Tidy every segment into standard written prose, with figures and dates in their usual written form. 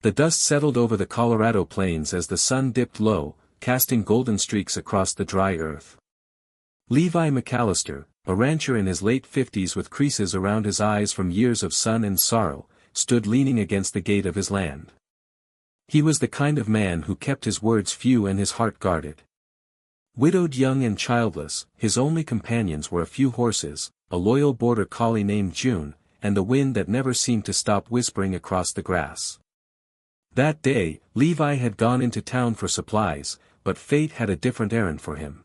The dust settled over the Colorado plains as the sun dipped low, casting golden streaks across the dry earth. Levi McAllister, a rancher in his late 50s with creases around his eyes from years of sun and sorrow, stood leaning against the gate of his land. He was the kind of man who kept his words few and his heart guarded. Widowed, young and childless, his only companions were a few horses, a loyal border collie named June, and the wind that never seemed to stop whispering across the grass. That day, Levi had gone into town for supplies, but fate had a different errand for him.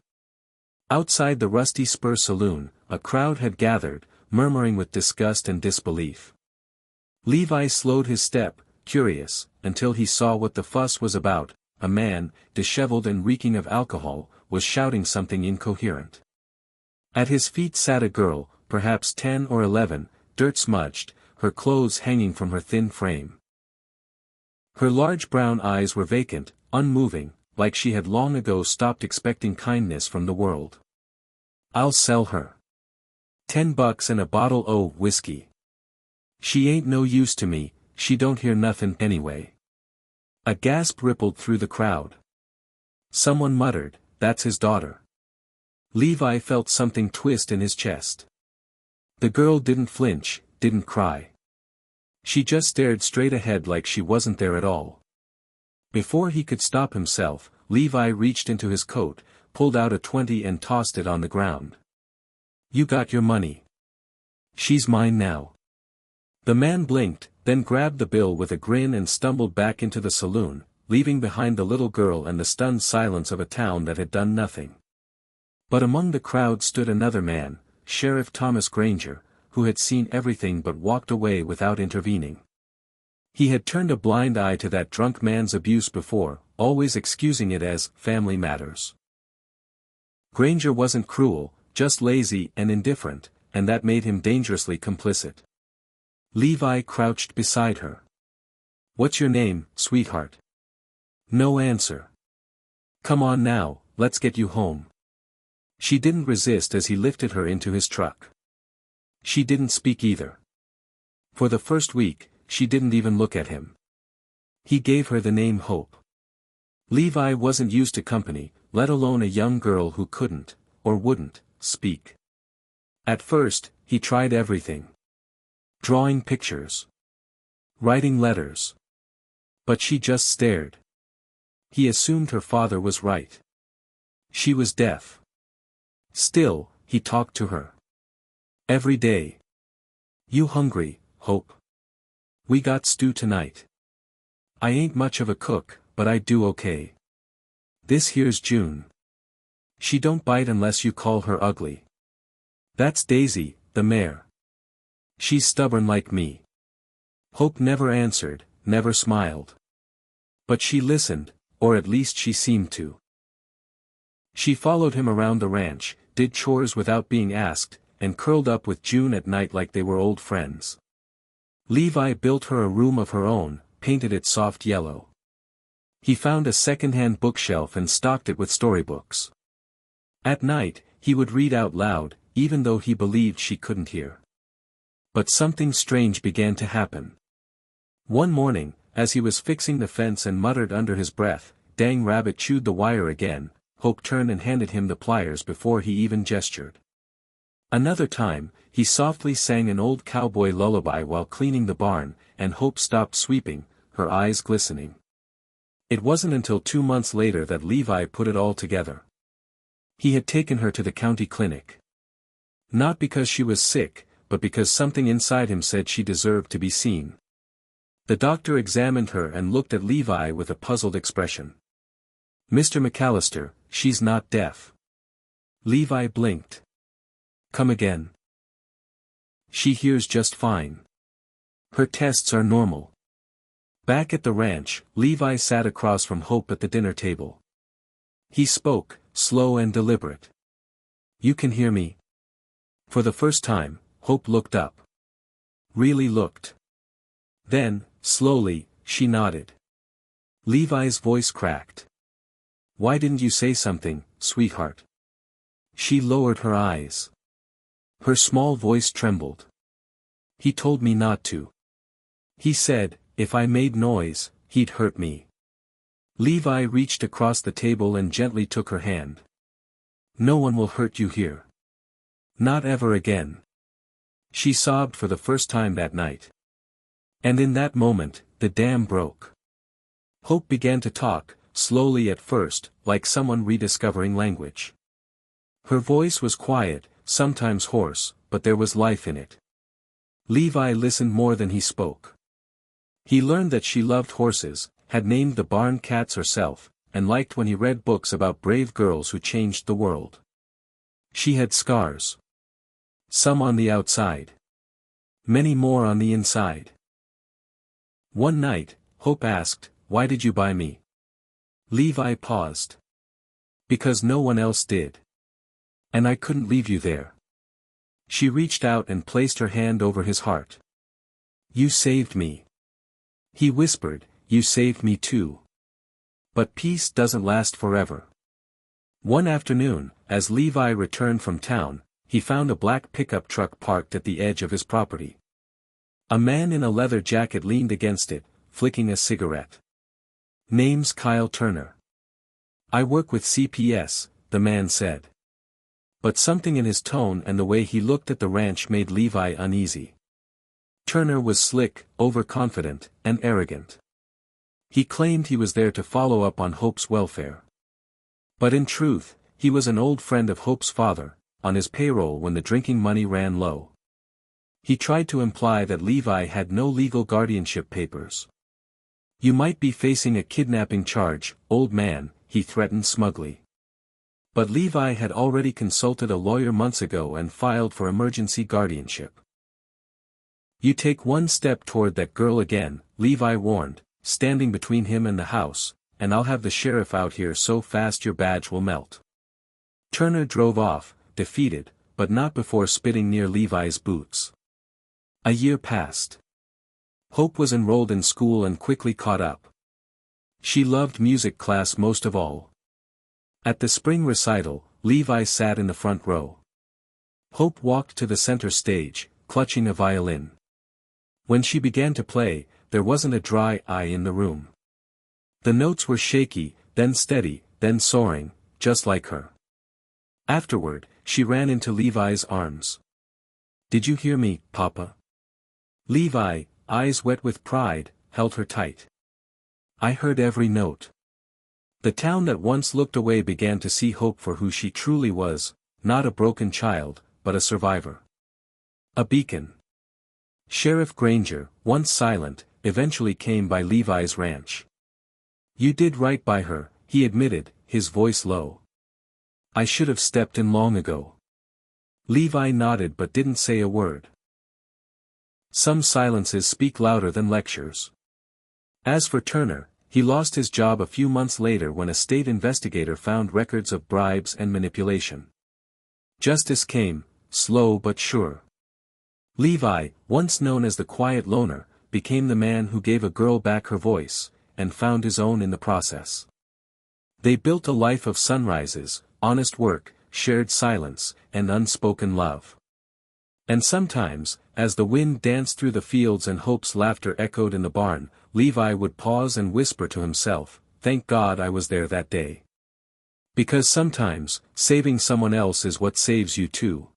Outside the Rusty Spur Saloon, a crowd had gathered, murmuring with disgust and disbelief. Levi slowed his step, curious, until he saw what the fuss was about. A man, disheveled and reeking of alcohol, was shouting something incoherent. At his feet sat a girl, perhaps 10 or 11, dirt-smudged, her clothes hanging from her thin frame. Her large brown eyes were vacant, unmoving, like she had long ago stopped expecting kindness from the world. "I'll sell her. $10 and a bottle o' whiskey. She ain't no use to me, she don't hear nothin' anyway." A gasp rippled through the crowd. Someone muttered, "That's his daughter." Levi felt something twist in his chest. The girl didn't flinch, didn't cry. She just stared straight ahead like she wasn't there at all. Before he could stop himself, Levi reached into his coat, pulled out a 20 and tossed it on the ground. "You got your money. She's mine now." The man blinked, then grabbed the bill with a grin and stumbled back into the saloon, leaving behind the little girl and the stunned silence of a town that had done nothing. But among the crowd stood another man, Sheriff Thomas Granger, who had seen everything but walked away without intervening. He had turned a blind eye to that drunk man's abuse before, always excusing it as family matters. Granger wasn't cruel, just lazy and indifferent, and that made him dangerously complicit. Levi crouched beside her. "What's your name, sweetheart?" No answer. "Come on now, let's get you home." She didn't resist as he lifted her into his truck. She didn't speak either. For the first week, she didn't even look at him. He gave her the name Hope. Levi wasn't used to company, let alone a young girl who couldn't, or wouldn't, speak. At first, he tried everything. Drawing pictures. Writing letters. But she just stared. He assumed her father was right. She was deaf. Still, he talked to her. Every day. "You hungry, Hope? We got stew tonight. I ain't much of a cook, but I do okay. This here's June. She don't bite unless you call her ugly. That's Daisy, the mare. She's stubborn like me." Hope never answered, never smiled. But she listened, or at least she seemed to. She followed him around the ranch, did chores without being asked, and curled up with June at night like they were old friends. Levi built her a room of her own, painted it soft yellow. He found a second-hand bookshelf and stocked it with storybooks. At night, he would read out loud, even though he believed she couldn't hear. But something strange began to happen. One morning, as he was fixing the fence and muttered under his breath, "Dang rabbit chewed the wire again," Hope turned and handed him the pliers before he even gestured. Another time, he softly sang an old cowboy lullaby while cleaning the barn, and Hope stopped sweeping, her eyes glistening. It wasn't until 2 months later that Levi put it all together. He had taken her to the county clinic. Not because she was sick, but because something inside him said she deserved to be seen. The doctor examined her and looked at Levi with a puzzled expression. "Mr. McAllister, she's not deaf." Levi blinked. "Come again." "She hears just fine. Her tests are normal." Back at the ranch, Levi sat across from Hope at the dinner table. He spoke, slow and deliberate. "You can hear me?" For the first time, Hope looked up. Really looked. Then, slowly, she nodded. Levi's voice cracked. "Why didn't you say something, sweetheart?" She lowered her eyes. Her small voice trembled. "He told me not to. He said, if I made noise, he'd hurt me. Levi reached across the table and gently took her hand. No one will hurt you here. Not ever again. She sobbed for the first time that night. And in that moment, the dam broke. Hope began to talk, slowly at first, like someone rediscovering language. Her voice was quiet, sometimes hoarse, but there was life in it. Levi listened more than he spoke. He learned that she loved horses, had named the barn cats herself, and liked when he read books about brave girls who changed the world. She had scars. Some on the outside. Many more on the inside. One night, Hope asked, "Why did you buy me?" Levi paused. "Because no one else did. And I couldn't leave you there." She reached out and placed her hand over his heart. "You saved me." He whispered, "You saved me too." But peace doesn't last forever. One afternoon, as Levi returned from town, he found a black pickup truck parked at the edge of his property. A man in a leather jacket leaned against it, flicking a cigarette. "Name's Kyle Turner. I work with CPS," the man said. But something in his tone and the way he looked at the ranch made Levi uneasy. Turner was slick, overconfident, and arrogant. He claimed he was there to follow up on Hope's welfare. But in truth, he was an old friend of Hope's father, on his payroll when the drinking money ran low. He tried to imply that Levi had no legal guardianship papers. "You might be facing a kidnapping charge, old man," he threatened smugly. But Levi had already consulted a lawyer months ago and filed for emergency guardianship. "You take one step toward that girl again," Levi warned, standing between him and the house, "and I'll have the sheriff out here so fast your badge will melt." Turner drove off, defeated, but not before spitting near Levi's boots. A year passed. Hope was enrolled in school and quickly caught up. She loved music class most of all. At the spring recital, Levi sat in the front row. Hope walked to the center stage, clutching a violin. When she began to play, there wasn't a dry eye in the room. The notes were shaky, then steady, then soaring, just like her. Afterward, she ran into Levi's arms. "Did you hear me, Papa?" Levi, eyes wet with pride, held her tight. "I heard every note." The town that once looked away began to see Hope for who she truly was, not a broken child, but a survivor. A beacon. Sheriff Granger, once silent, eventually came by Levi's ranch. "You did right by her," he admitted, his voice low. "I should have stepped in long ago." Levi nodded but didn't say a word. Some silences speak louder than lectures. As for Turner, he lost his job a few months later when a state investigator found records of bribes and manipulation. Justice came, slow but sure. Levi, once known as the quiet loner, became the man who gave a girl back her voice, and found his own in the process. They built a life of sunrises, honest work, shared silence, and unspoken love. And sometimes, as the wind danced through the fields and Hope's laughter echoed in the barn, Levi would pause and whisper to himself, "Thank God I was there that day." Because sometimes, saving someone else is what saves you too.